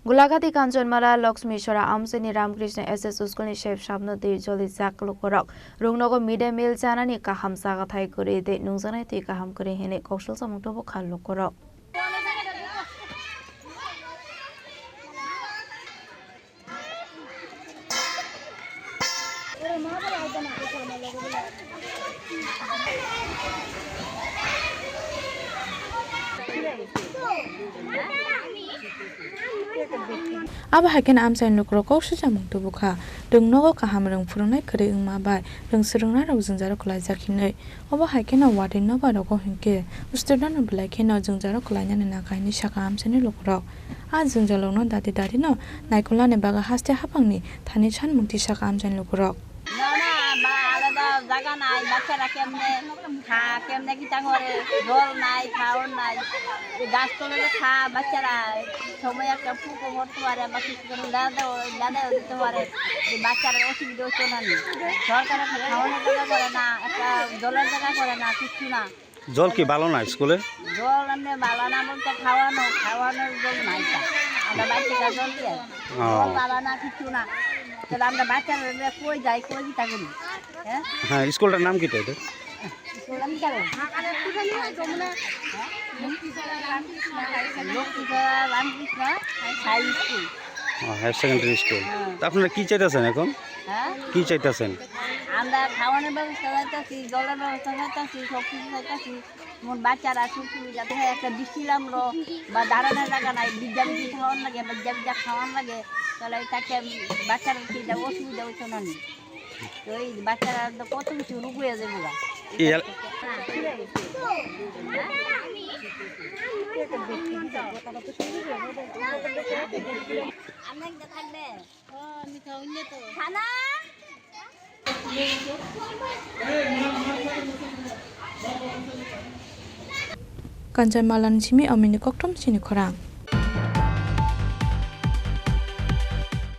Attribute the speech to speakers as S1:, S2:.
S1: Gulagati Kanchanmala Lakshmishwara Amsini Ramkrishna SS School ni chef Shabnati Joli Zaklokorok Rungnogo Midday Meal Chanani Kaham Sagathai Kuri de Nungsanai Ti Kaham Kuri Hene Koshul Samuktobo Khallokorok
S2: Aba hakin amsai nukroko sujamung tubuka dungnogo kaham rung furungnai kri ungma bai rung surungna rau jungjaro kulai jakhinai aba hakin na wadin no baroko hinke student blai khena jungjaro kulai na na kaini saka amsai ni lukrok a jungjalo no dati dati no naikula ne baga haste hapangni thani chan mungti saka amsai lukrok
S3: জায়গা নাই বাচ্চারা কেমনে কেমনে কিটা করে জল নাই খাওয়ার নাই গাছ তলে খা বাচ্চারা সময় একটা পুকুর মরতে পারে বা কিছু করে লাদাও দিতে পারে বাচ্চারা অসুবিধা হচ্ছে না সরকারের খাওয়ানোর জায়গা করে না একটা জলের জায়গা করে না কিছু না
S4: জল কি ভালো না স্কুলে
S3: জল এমনি ভালো না বলতে খাওয়ানোর জল নাই আমরা বাচ্চারা জল দিয়ে জল ভালো না কিছু না তাহলে আমরা বাচ্চারা কই যাই কই দিতা করি
S4: হ্যাঁ স্কুলটার নাম কি এটা হায়ার সেকেন্ডারি স্কুল আপনারা কি চাইতেছেন এখন কি চাইতেছেন
S3: আমরা খাওয়ানোর ব্যবস্থা চাইতেছি জলের ব্যবস্থা চাইতেছি সব কিছু চাইতেছি মোট বাচ্চারা সুবিধা একটা দিচ্ছিলাম বা দাঁড়ানোর জায়গা নাই বিদ্যা খাওয়ান লাগে বিদ্যা খাওয়ান লাগে তাহলে তাকে বাচ্চারা কি অসুবিধা হচ্ছে না তো এই বাচ্চারা কত কিছু রোগ হয়ে যাবে
S2: Kanchanmala ni simi amini koktom sini khorang